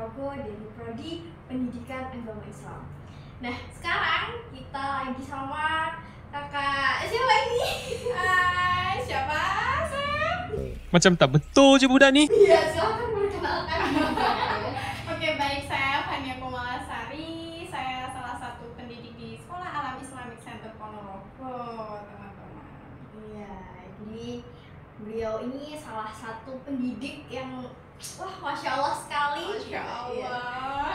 Ponorogo dari Prodi Pendidikan Agama Islam. Nah, sekarang kita lagi sama kakak siapa ini? Siapa? Macam tak betul je budak ni. Iya, silakan perkenalkan. Oke, baik, saya Fania Komalasari. Saya salah satu pendidik di Sekolah Alam Islamic Center Ponorogo, teman-teman. Iya, jadi beliau ini salah satu pendidik yang wah, masya Allah sekali. Masya Allah. Iya.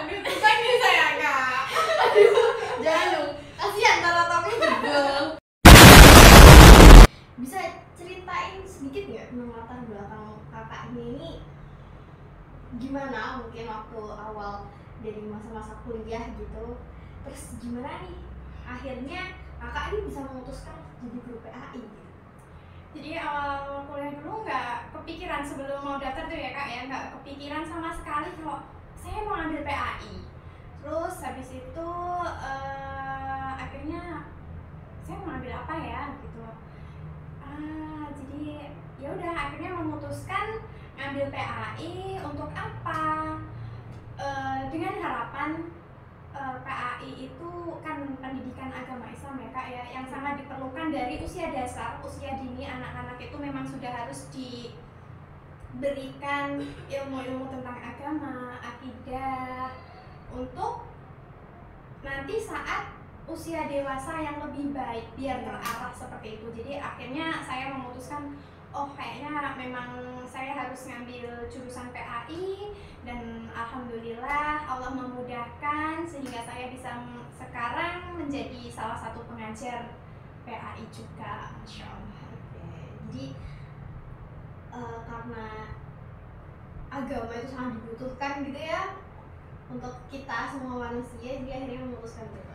Aduh, susah nih saya, Kak. Jangan dong, kasihan tatapnya jebol. Bisa ceritain sedikit nggak tentang latar belakang kakaknya ini gimana, mungkin waktu awal dari masa-masa kuliah gitu, terus gimana nih akhirnya kakak ini bisa memutuskan jadi guru PAI gitu? Jadi awal kuliah dulu nggak kepikiran sebelum mau daftar tuh ya Kak ya, nggak kepikiran sama sekali kalau saya mau ambil PAI. Terus habis itu akhirnya saya mau ambil apa ya gitu. Jadi ya udah akhirnya memutuskan ngambil PAI untuk apa? Dengan harapan PAI itu kan pendidikan agama Islam ya Kak ya, yang sangat diperlukan dari usia dasar, usia dini. Anak-anak itu memang sudah harus diberikan ilmu-ilmu tentang agama, akidah, untuk nanti saat usia dewasa yang lebih baik biar terarah seperti itu. Jadi akhirnya saya memutuskan, oh kayaknya memang saya harus ngambil jurusan PAI, dan alhamdulillah Allah memudahkan sehingga saya bisa sekarang menjadi salah satu pengajar PAI juga, Masya Allah. Jadi karena agama itu sangat dibutuhkan gitu ya untuk kita semua manusia, jadi akhirnya memutuskan gitu.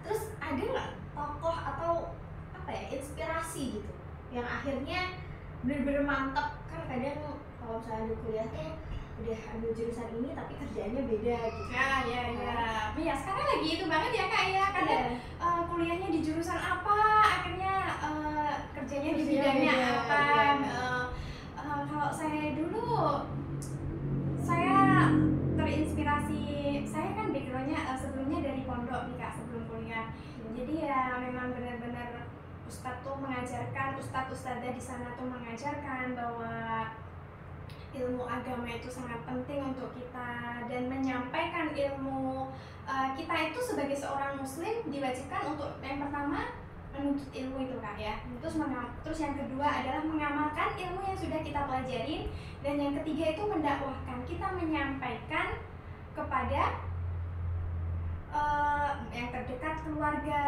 Terus ada nggak tokoh atau apa ya, inspirasi gitu yang akhirnya bener-bener mantap? Kan kadang kalau misalnya di kuliah tuh udah ambil jurusan ini tapi kerjaannya beda gitu. Ya sekarang lagi itu banget ya Kak ya, kadang kuliahnya di jurusan apa, akhirnya kerjanya di bidangnya apa. Kalau saya dulu, saya terinspirasi, saya kan backgroundnya sebelumnya dari pondok nih Kak sebelum kuliah. Jadi ya memang benar-benar Ustadz tuh mengajarkan, ustadz-ustadzah di sana tuh mengajarkan bahwa ilmu agama itu sangat penting untuk kita, dan menyampaikan ilmu. Kita itu sebagai seorang muslim diwajibkan untuk yang pertama menuntut ilmu itu Kak ya. Terus yang kedua adalah mengamalkan ilmu yang sudah kita pelajarin, dan yang ketiga itu mendakwahkan. Kita menyampaikan kepada yang terdekat, keluarga,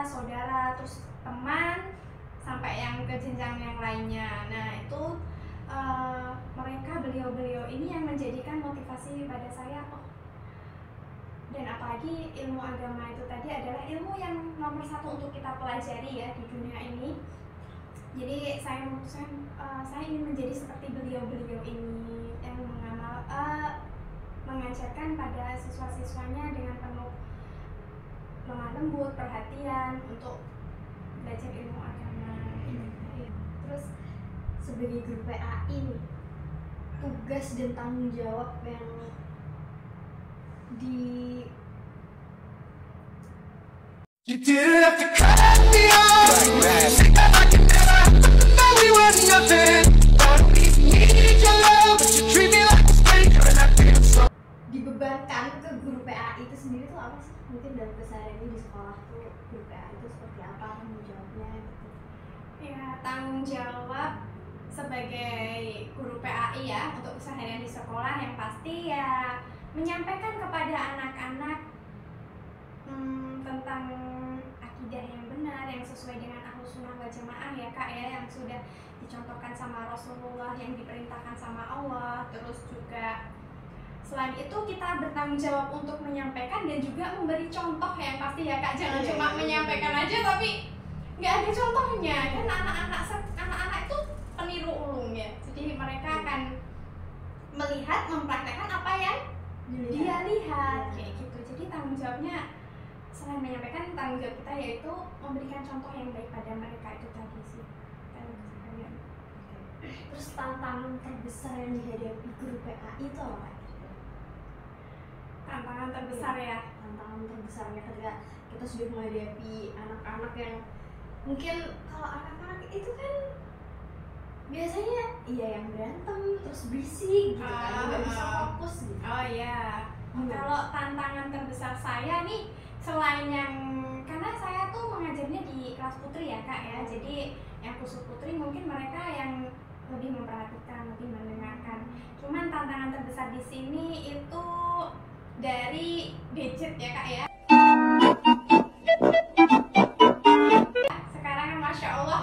saudara, terus teman, sampai yang ke jenjang yang lainnya. Nah itu mereka, beliau-beliau ini yang menjadikan motivasi pada saya. Dan apalagi ilmu agama itu tadi adalah ilmu yang nomor satu untuk kita pelajari ya di dunia ini. Jadi saya memutuskan saya ingin menjadi seperti beliau-beliau ini yang mengajarkan pada siswa-siswanya dengan penuh lemah lembut, perhatian untuk belajar ilmu agama. Terus sebagai guru PAI nih, tugas dan tanggung jawab yang You didn't have to cut me off. I can never know we were nothing. I don't even need your love, but you treat me like a stranger, and I feel so. dibebankan ke guru PAI itu sendiri tuh apa sih? Mungkin dalam kesehariannya di sekolah tuh guru PAI itu seperti apa tanggung jawabnya gitu? Ya, tanggung jawab sebagai guru PAI ya untuk keseharian di sekolah yang pasti ya menyampaikan kepada anak-anak tentang akidah yang benar, yang sesuai dengan Ahlus Sunnah wal Jamaah ya Kak ya, yang sudah dicontohkan sama Rasulullah, yang diperintahkan sama Allah. Terus juga selain itu kita bertanggung jawab untuk menyampaikan dan juga memberi contoh yang pasti ya Kak. Jangan cuma menyampaikan aja tapi nggak ada contohnya. Kan anak-anak itu peniru ulung ya. Jadi mereka akan melihat, mempraktekkan apa yang dia lihat kayak gitu. Jadi tanggung jawabnya selain menyampaikan, tanggung jawab kita yaitu memberikan contoh yang baik pada mereka itu tadi sih. Terus tantangan terbesar yang dihadapi guru PAI itu apa? Tantangan terbesar ya. Tantangan terbesarnya ketika kita sudah menghadapi anak-anak yang mungkin kalau anak-anak itu kan biasanya iya yang berantem terus berisik gitu kan, nggak bisa fokus gitu. Oh iya. Gimana? Kalau tantangan terbesar saya nih, selain yang karena saya tuh mengajarnya di kelas putri ya kak ya, jadi yang khusus putri mungkin mereka yang lebih memperhatikan, lebih mendengarkan. Cuman tantangan terbesar di sini itu dari gadget ya kak ya. Sekarang kan masya Allah,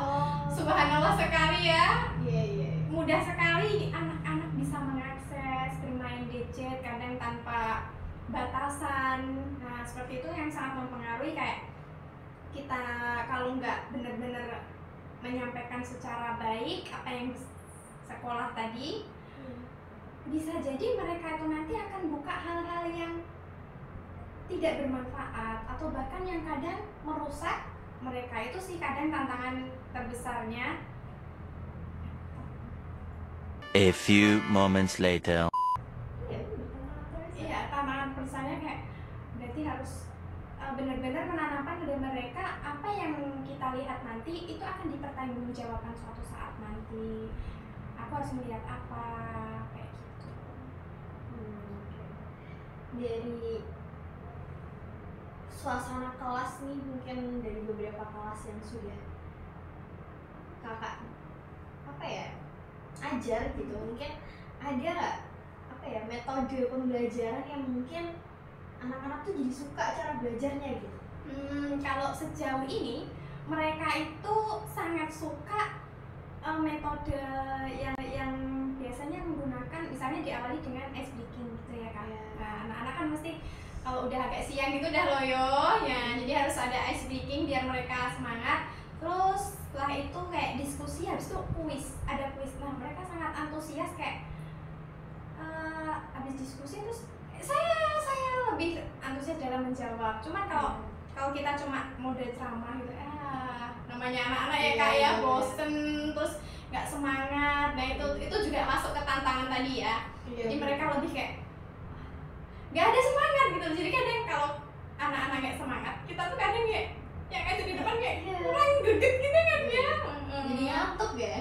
subhanallah sekali ya. Iya. Mudah sekali anak-anak bisa mengakses bermain gadget kadang tanpa batasan. Nah seperti itu yang sangat mempengaruhi kayak kita kalau nggak benar-benar menyampaikan secara baik apa yang sekolah tadi, bisa jadi mereka itu nanti akan buka hal-hal yang tidak bermanfaat atau bahkan yang kadang merusak mereka. Itu sih kadang tantangan terbesarnya. A few moments later. Iya, tantangan terbesarnya kayak berarti harus benar-benar menanamkan pada mereka apa yang kita lihat nanti itu akan dipertanggungjawabkan suatu saat nanti. Aku harus melihat apa kayak gitu. Dari suasana kelas nih, mungkin dari beberapa kelas yang sudah kakak apa ya ajar gitu, mungkin ada nggak apa ya metode pembelajaran yang mungkin anak-anak tuh jadi suka cara belajarnya gitu? Kalau sejauh ini mereka itu sangat suka metode yang biasanya menggunakan, misalnya diawali dengan ice breaking gitu ya kan. Nah, anak-anak kan mesti kalau udah agak siang gitu udah loyo ya, jadi harus ada ice breaking biar mereka semangat. Terus setelah itu kayak diskusi, habis itu kuis, ada kuis. Nah mereka sangat antusias kayak habis diskusi terus saya lebih antusias dalam menjawab. Cuman kalau kita cuma mode ceramah gitu, namanya anak-anak ya kak ya, bosen terus nggak semangat. Nah itu juga masuk ke tantangan tadi ya. Jadi mereka lebih kayak nggak ada semangat gitu. Jadi kadang kalau anak-anak nggak semangat, kita tuh kadang kayak yang ngajar di depan kayak kurang greget gitu kan ya. Jadi ngantuk ya?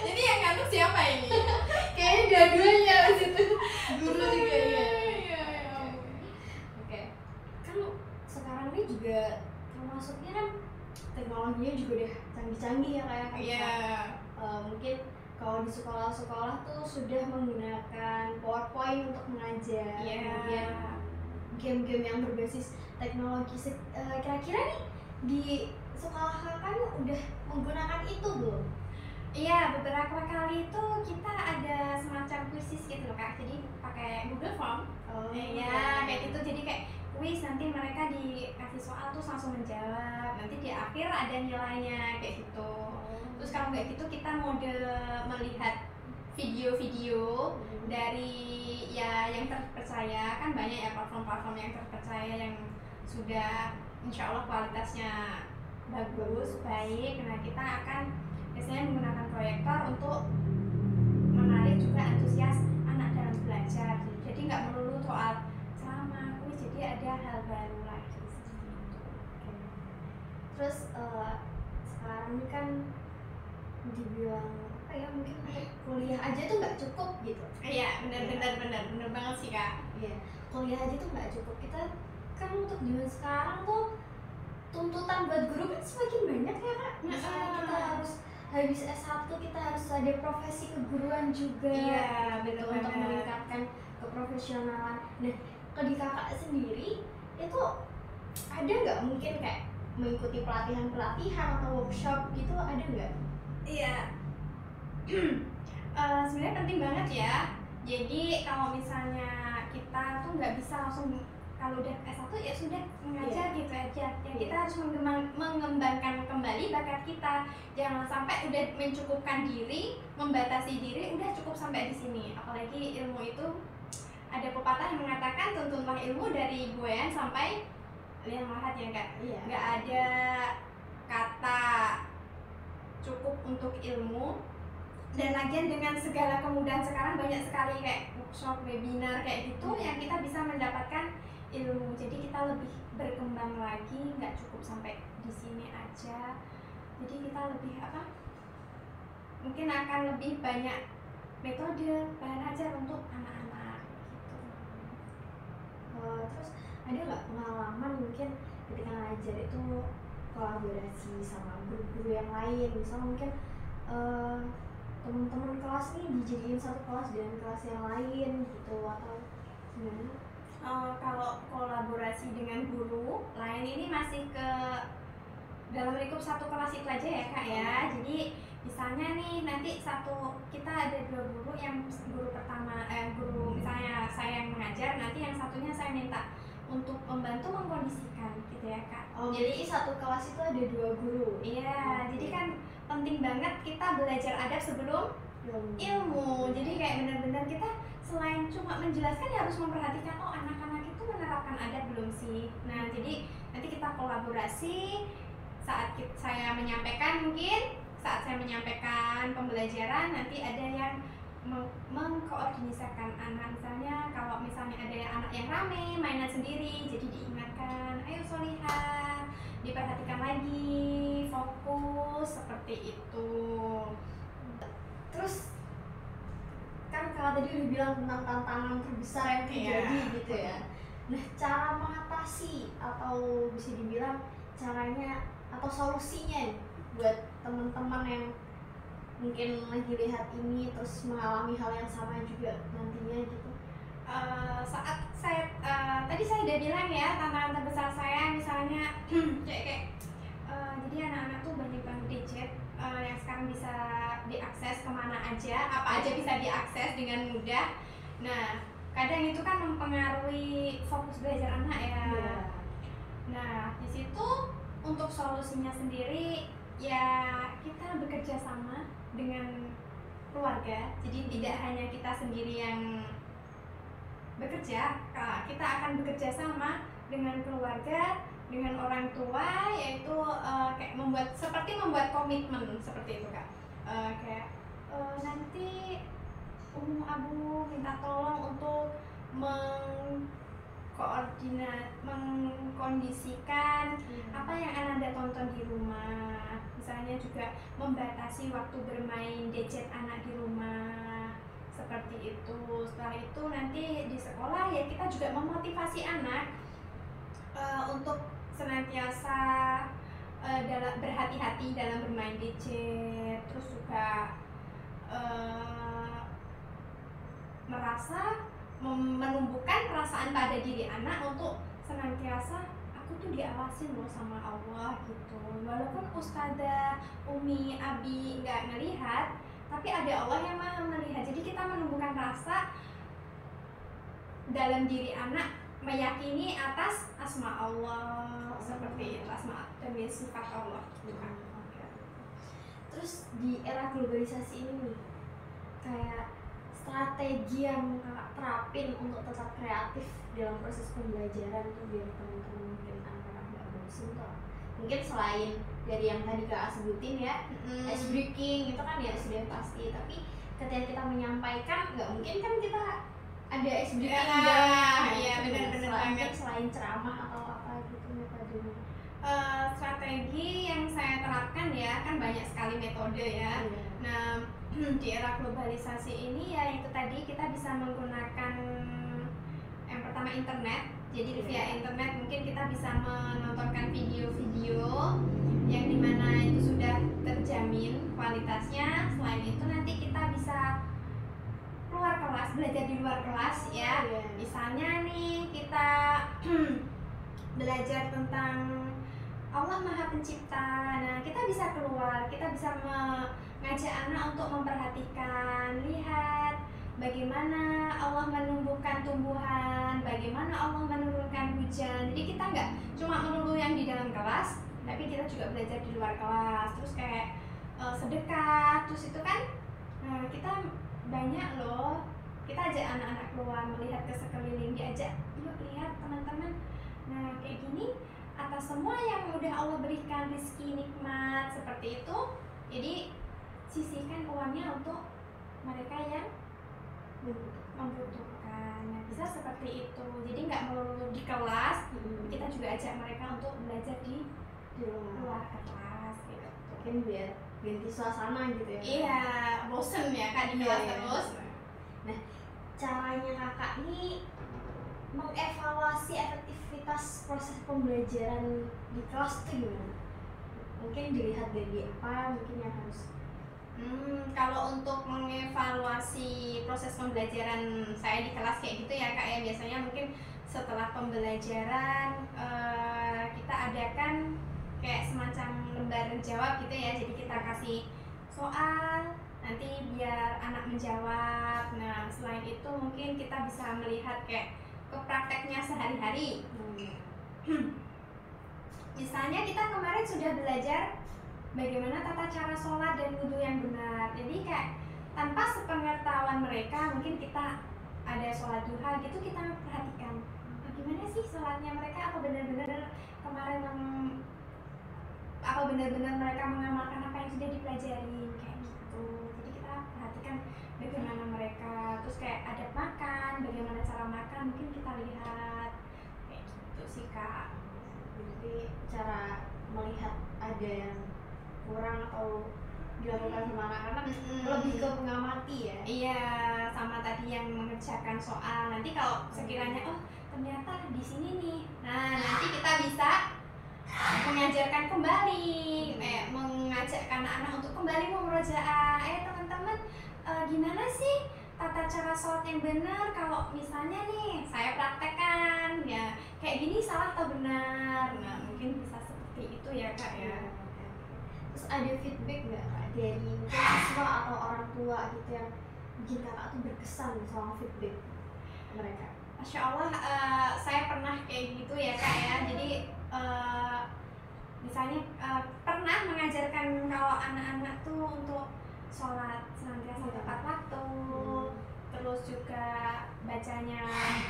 Jadi yang ngantuk siapa ini? Kayaknya dua-duanya abis itu guru juga ya. Iya. Oke, kan sekarang ini juga termasuknya kan teknologinya juga udah canggih-canggih ya kayak Iya. Mungkin kalau di sekolah-sekolah tuh sudah menggunakan PowerPoint untuk mengajar. Iya. Kemudian game-game yang berbasis teknologi. Kira-kira nih di sekolah kakak udah menggunakan itu belum? Iya, beberapa kali itu kita ada semacam kuisis gitu loh kak. Jadi pakai Google Form. Iya, kayak gitu. Jadi kayak kuis, nanti mereka dikasih soal terus langsung menjawab. Nanti di akhir ada nilainya kayak gitu. Terus kalau nggak gitu kita mode melihat video-video dari ya yang terpercaya, kan banyak ya platform-platform yang terpercaya yang sudah insya Allah kualitasnya bagus, baik. Nah kita akan biasanya menggunakan proyektor untuk menarik juga antusias anak dalam belajar. Jadi nggak melulu soal ceramah, kuis, jadi ada hal baru lagi seperti itu. Terus sekarang ini kan dibilang apa ya, mungkin untuk kuliah aja tuh nggak cukup gitu. Iya, benar banget sih kak. Iya, kuliah aja tuh nggak cukup. Kita kan untuk zaman sekarang tuh tuntutan buat guru kan semakin banyak ya kak. Misalnya kita harus habis S1 kita harus ada profesi keguruan juga. Iya, gitu, benar-benar. untuk meningkatkan keprofesionalan. Nah, kalau di kakak sendiri itu ada nggak mungkin kayak mengikuti pelatihan atau workshop gitu, ada nggak? Iya. Sebenarnya penting banget ya. Jadi kalau misalnya kita tuh nggak bisa langsung kalau udah S1 ya sudah mengajar gitu aja. Ya kita harus mengembangkan kembali bakat kita. Jangan sampai udah mencukupkan diri, membatasi diri, udah cukup sampai di sini. Apalagi ilmu itu ada pepatah yang mengatakan tuntunlah ilmu dari buayan sampai liang lahat ya kak. Iya. Nggak ada kata cukup untuk ilmu Dan lagian dengan segala kemudahan sekarang banyak sekali kayak workshop, webinar kayak gitu yang kita bisa mendapatkan ilmu. Jadi kita lebih berkembang lagi, nggak cukup sampai di sini aja. Jadi kita lebih mungkin akan lebih banyak metode bahan ajar untuk anak-anak gitu. Terus ada nggak pengalaman mungkin ketika ngajar itu kolaborasi sama guru-guru yang lain, misalnya mungkin teman-teman kelas nih dijadiin satu kelas dengan kelas yang lain gitu, atau gimana? Kalau kolaborasi dengan guru lain ini masih ke dalam lingkup satu kelas itu aja ya Kak ya. Jadi misalnya nih nanti kita ada 2 guru, yang guru pertama guru misalnya saya yang mengajar, nanti yang satunya saya minta untuk membantu mengkondisikan gitu ya Kak. Jadi satu kelas itu ada 2 guru. Iya, jadi kan penting banget kita belajar adab sebelum ilmu. Jadi kayak benar-benar kita selain cuma menjelaskan ya harus memperhatikan anak-anak itu menerapkan adab belum sih. Nah, jadi nanti kita kolaborasi saat saya menyampaikan, mungkin saat saya menyampaikan pembelajaran nanti ada yang mengkoordinasikan anak. Misalnya kalau misalnya ada anak yang rame mainan sendiri, jadi diingatkan, ayo Solihah, diperhatikan lagi, fokus, seperti itu. Terus kan kalau tadi udah bilang tentang tantangan terbesar yang terjadi gitu ya. Nah, cara mengatasi atau bisa dibilang caranya atau solusinya nih buat teman-teman yang mungkin lagi lihat ini terus mengalami hal yang sama juga nantinya gitu. Saat saya tadi saya udah bilang ya, tantangan terbesar saya misalnya jadi anak-anak tuh banyak banget gadget yang sekarang bisa diakses kemana aja, apa aja bisa diakses dengan mudah. Nah, kadang itu kan mempengaruhi fokus belajar anak ya. Nah, di situ untuk solusinya sendiri ya kita bekerja sama dengan keluarga. Jadi tidak hanya kita sendiri yang bekerja, kita akan bekerja sama dengan keluarga, dengan orang tua, yaitu kayak seperti membuat komitmen seperti itu Kak. Nanti Abu minta tolong untuk mengkondisikan apa yang Anda tonton di rumah. Misalnya juga membatasi waktu bermain gadget anak di rumah, seperti itu. Setelah itu nanti di sekolah ya kita juga memotivasi anak untuk senantiasa berhati-hati dalam bermain gadget, terus juga menumbuhkan perasaan pada diri anak untuk senantiasa aku tuh diawasin loh sama Allah gitu. Walaupun Ustazah, Umi, Abi nggak ngelihat, tapi ada Allah yang maha melihat. Jadi kita menumbuhkan rasa dalam diri anak, meyakini atas asma Allah, seperti itu, asma dan sifat Allah. Terus di era globalisasi ini nih, kayak strategi yang kakak terapin untuk tetap kreatif dalam proses pembelajaran tuh biar teman-teman mungkin anak-anak nggak bosan tuh. Mungkin selain dari yang tadi kakak sebutin ya, ice breaking itu kan ya sudah pasti. Tapi ketika kita menyampaikan, nggak mungkin kan kita ada ice breaking Iya benar-benar banget. Selain ceramah atau apa gitu metodenya. Strategi yang saya terapkan ya kan banyak sekali metode ya. Nah, di era globalisasi ini ya itu tadi kita bisa menggunakan yang pertama internet. Jadi via internet mungkin kita bisa menontonkan video-video yang dimana itu sudah terjamin kualitasnya. Selain itu nanti kita bisa keluar kelas, belajar di luar kelas ya. Misalnya nih kita belajar tentang Allah Maha Pencipta. Nah, kita bisa keluar, kita bisa mengajak anak untuk memperhatikan, lihat bagaimana Allah menumbuhkan tumbuhan, bagaimana Allah menurunkan hujan. Jadi kita nggak cuma melulu yang di dalam kelas, tapi kita juga belajar di luar kelas. Terus kayak sedekah, terus itu kan kita banyak loh. Kita ajak anak-anak keluar, melihat ke sekeliling, diajak, yuk lihat teman-teman. Nah kayak gini, atas semua yang udah Allah berikan rezeki nikmat seperti itu, jadi sisihkan uangnya untuk mereka yang membutuhkan. Nah, bisa seperti itu. Jadi nggak melulu di kelas, kita juga ajak mereka untuk belajar di luar kelas gitu. Mungkin biar ganti suasana gitu ya. Iya, bosen ya Kak di kelas terus. Nah, caranya kakak ini mengevaluasi efektivitas proses pembelajaran di kelas itu gimana? Mungkin dilihat dari apa mungkin yang harus. Kalau untuk mengevaluasi proses pembelajaran saya di kelas kayak gitu ya Kak ya, biasanya mungkin setelah pembelajaran kita adakan kayak semacam lembar jawab gitu ya. Jadi kita kasih soal, nanti biar anak menjawab. Nah, selain itu mungkin kita bisa melihat kayak ke prakteknya sehari-hari. Misalnya kita kemarin sudah belajar bagaimana tata cara sholat dan wudhu yang benar. Jadi kayak tanpa sepengetahuan mereka, mungkin kita ada sholat duha gitu, kita perhatikan gimana sih sholatnya mereka, apa benar-benar kemarin apa benar-benar mereka mengamalkan apa yang sudah dipelajari kayak gitu. Jadi kita perhatikan bagaimana mereka, terus kayak adab makan, bagaimana cara makan, mungkin kita lihat kayak gitu sih Kak. Jadi cara melihat ada yang kurang atau dilakukan sama anak-anak lebih ke mengamati ya. Iya, sama tadi yang mengerjakan soal. Nanti kalau sekiranya oh ternyata di sini nih, nah nanti kita bisa mengajarkan kembali, mengajak anak-anak untuk kembali memurojaah. Teman-teman, gimana sih tata cara sholat yang benar? Kalau misalnya nih saya praktekkan ya kayak gini, salah atau benar? Nah mungkin bisa seperti itu ya Kak ya. Terus ada feedback nggak Kak dari mungkin siswa atau orang tua gitu yang bikin kakak tuh berkesan sama feedback mereka? Masya Allah, saya pernah kayak gitu ya Kak ya. Jadi misalnya pernah mengajarkan kalau anak-anak tuh untuk sholat senantiasa tepat waktu, terus juga bacanya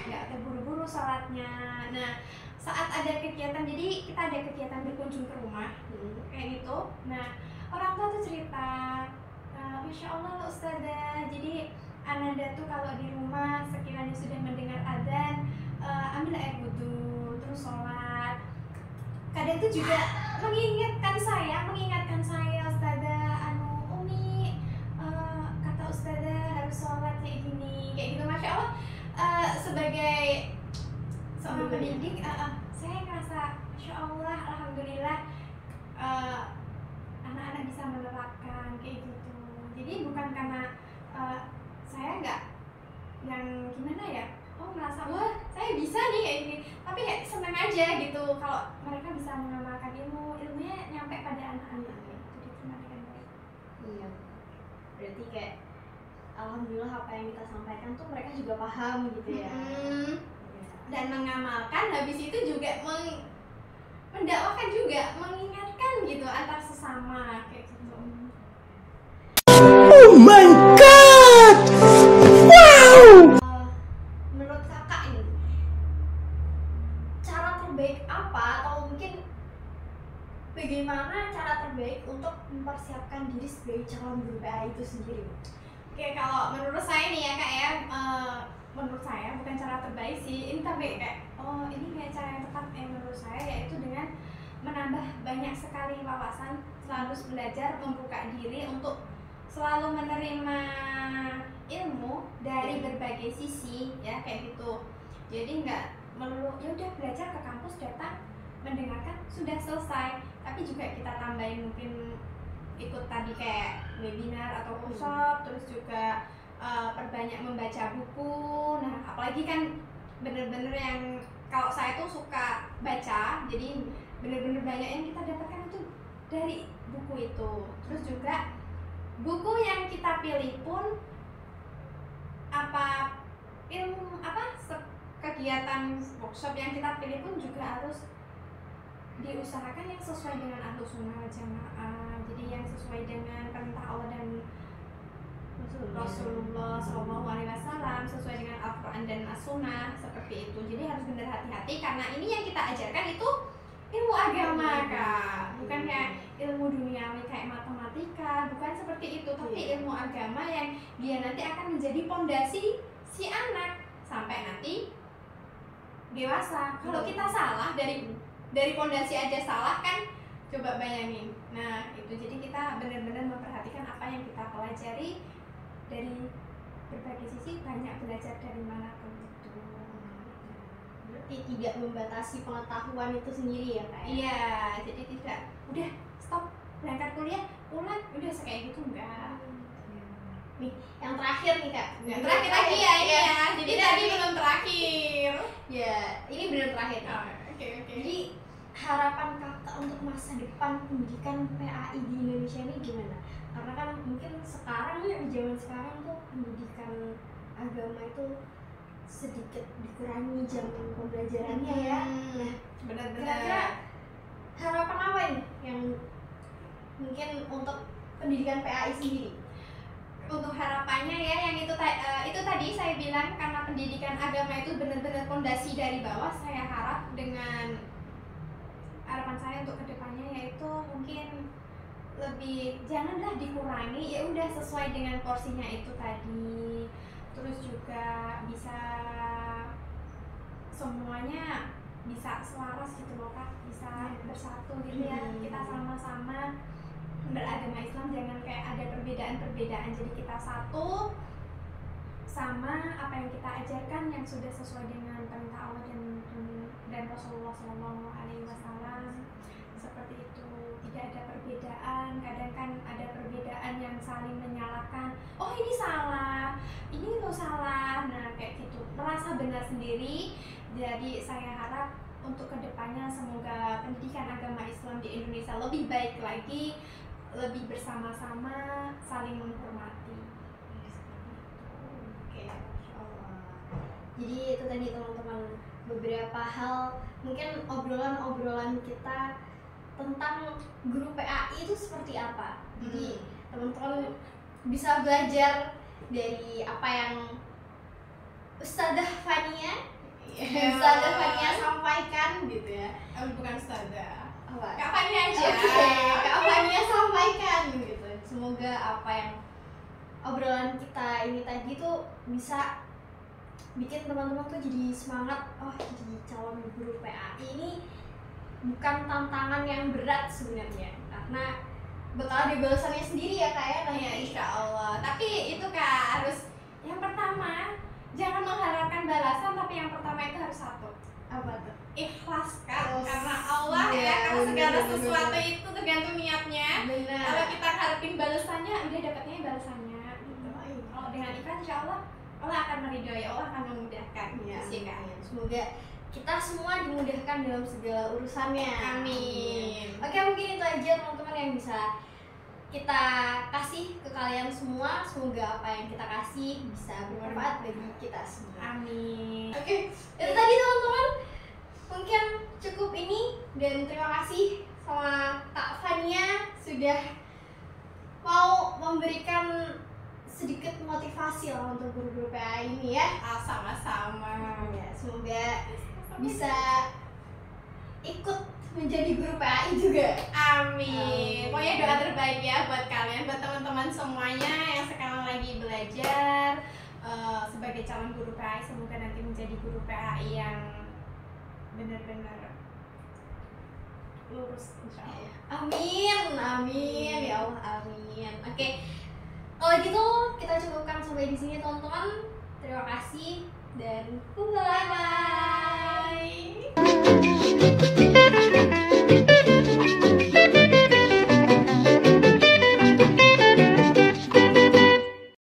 nggak terburu-buru sholatnya. Nah saat ada kegiatan, jadi kita ada kegiatan berkunjung ke rumah kayak gitu. Nah orang tua tuh cerita, Masya Allah Ustazah, jadi Ananda tuh kalau di rumah sekiranya sudah mendengar adzan, ambil air wudhu, terus sholat. Kadang itu juga mengingatkan saya Ustazah, Umi, kata Ustazah harus sholat kayak gini, kayak gitu. Masya Allah, sebagai seorang pendidik, saya ngerasa Masya Allah, Alhamdulillah anak-anak bisa menerapkan kayak gitu. Jadi bukan karena saya nggak yang gimana ya, merasa wah saya bisa nih kayak gini, tapi kayak seneng aja gitu kalau mereka bisa mengamalkan ilmunya nyampe pada anak-anak gitu, diterima dengan baik. Iya, berarti kayak alhamdulillah apa yang kita sampaikan tuh mereka juga paham gitu ya. Dan mengamalkan, habis itu juga mendakwakan juga, mengingatkan gitu antar sesama kayak gitu. Oh my god! Wow! Menurut kakak ini cara terbaik apa, atau mungkin bagaimana cara terbaik untuk mempersiapkan diri sebagai calon guru PA itu sendiri? Oke, kalau menurut saya nih ya Kak ya, menurut saya bukan cara terbaik sih, ini tapi kayak ini kayak cara yang tepat menurut saya, yaitu dengan menambah banyak sekali wawasan, selalu belajar, membuka diri untuk selalu menerima ilmu dari berbagai sisi ya kayak gitu. Jadi nggak melulu ya udah belajar ke kampus, datang mendengarkan sudah selesai, tapi juga kita tambahin mungkin ikut tadi kayak webinar atau workshop, terus juga perbanyak membaca buku. Nah apalagi kan bener-bener yang kalau saya tuh suka baca, jadi bener-bener banyak yang kita dapatkan itu dari buku itu. Terus juga buku yang kita pilih pun kegiatan workshop yang kita pilih pun juga harus diusahakan yang sesuai dengan Ahlus Sunnah wal Jamaah. Jadi yang sesuai dengan perintah Allah dan Rasulullah SAW, sesuai dengan Al-Quran dan As-Sunnah, seperti itu. Jadi harus benar hati-hati, karena ini yang kita ajarkan itu ilmu agama Kak, bukan kayak ilmu duniawi kayak matematika, bukan seperti itu. dia nanti akan menjadi pondasi si anak sampai nanti dewasa. Kalau kita salah dari pondasi aja salah kan, coba bayangin. Nah itu, jadi kita benar-benar memperhatikan apa yang kita pelajari dari berbagai sisi, banyak belajar dari mana pun itu. Berarti tidak membatasi pengetahuan itu sendiri ya Kak? Iya, jadi tidak udah stop berangkat kuliah pulang udah kayak gitu enggak. Nih, yang terakhir nih Kak. Yang terakhir lagi ya ini Iya. ya. Jadi tadi belum terakhir. Ya, ini benar terakhir. Oke. Jadi harapan Kakak untuk masa depan pendidikan PAI di Indonesia ini gimana? Karena kan mungkin sekarang ya, di zaman sekarang tuh pendidikan agama itu sedikit dikurangi jam pembelajarannya ya. Nah, Benar-benar. kira-kira harapan apa nih yang mungkin untuk pendidikan PAI sendiri? Untuk harapannya ya, yang itu tadi saya bilang, karena pendidikan agama itu benar-benar fondasi dari bawah. Saya harap dengan harapan saya untuk kedepannya yaitu mungkin lebih, janganlah dikurangi, ya udah sesuai dengan porsinya itu tadi. Terus juga bisa semuanya bisa selaras gitu loh Kak, bisa bersatu gitu ya. Kita sama-sama beragama Islam, jangan kayak ada perbedaan-perbedaan, jadi kita satu sama apa yang kita ajarkan yang sudah sesuai dengan perintah Allah dan Rasulullah SAW. Seperti itu, tidak ada perbedaan. Kadang kan ada perbedaan yang saling menyalahkan, oh ini salah, ini lo salah, nah kayak gitu, merasa benar sendiri. Jadi saya harap untuk kedepannya semoga pendidikan agama Islam di Indonesia lebih baik lagi, lebih bersama-sama, saling menghormati. Oke, Masya Allah. Jadi itu tadi teman-teman, beberapa hal, mungkin obrolan-obrolan kita tentang guru PAI itu seperti apa. Jadi teman-teman bisa belajar dari apa yang Ustadzah Fania sampaikan gitu ya. Bukan ustazah, Apa? Kak Fani aja. Oke, Kak Fania sampaikan gitu. Semoga apa yang obrolan kita ini tadi tuh bisa bikin teman-teman tuh jadi semangat. Oh, jadi calon guru PAI ini bukan tantangan yang berat sebenarnya, karena bakal ada balasannya sendiri ya Kak ya nanti. Ya insya Allah. Tapi itu Kak, harus yang pertama jangan mengharapkan balasan, tapi yang pertama itu harus satu, Apa tuh? ikhlas Kak. Oh, Karena Allah iya, ya, karena segala bener. sesuatu itu tergantung niatnya. Benar. Kalau kita harapin balasannya, udah dapatnya balasannya gitu. Kalau dengan ikhlas insya Allah Allah akan meridhoi, Allah akan memudahkan. Ya, Gitu sih, Kak. amin. Semoga kita semua dimudahkan dalam segala urusannya. Amin. Oke, mungkin itu aja teman-teman yang bisa kita kasih ke kalian semua. Semoga apa yang kita kasih bisa bermanfaat bagi kita semua. Amin. Oke, itu tadi teman-teman. Mungkin cukup ini, dan terima kasih sama Kak Fania sudah mau memberikan sedikit motivasi lah untuk guru-guru PAI ini ya. Sama-sama. Ya, semoga bisa ikut menjadi guru PAI juga. Amin. Pokoknya doa terbaik ya buat kalian, buat teman-teman semuanya yang sekarang lagi belajar sebagai calon guru PAI. Semoga nanti menjadi guru PAI yang benar-benar lurus insya Allah. Amin, amin ya Allah, amin. Oke, kalau gitu kita cukupkan sampai di sini teman-teman. Terima kasih dan bye. Bye.